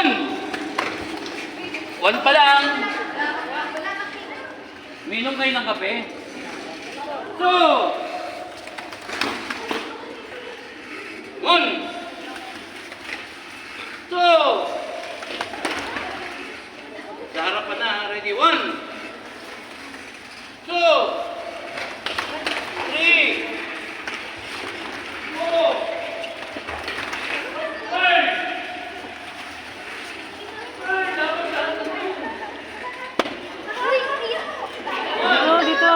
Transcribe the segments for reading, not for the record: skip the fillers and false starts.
One! One pa lang. Minom kayo ng kape. Two! One! Two! Sa harapan na. Ready? One! Two! Three! Four! Dito.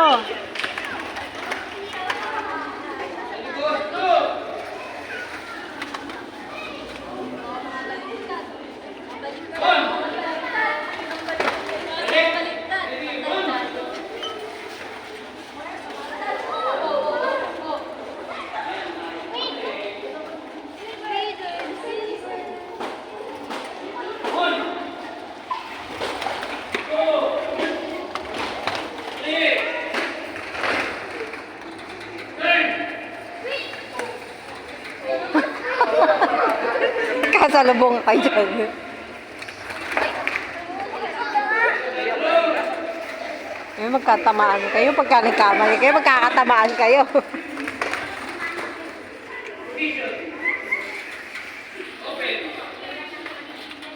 Kasalubong kayo dyan. May magkatamaan kayo pagka nagkamali kayo, magkakatamaan kayo.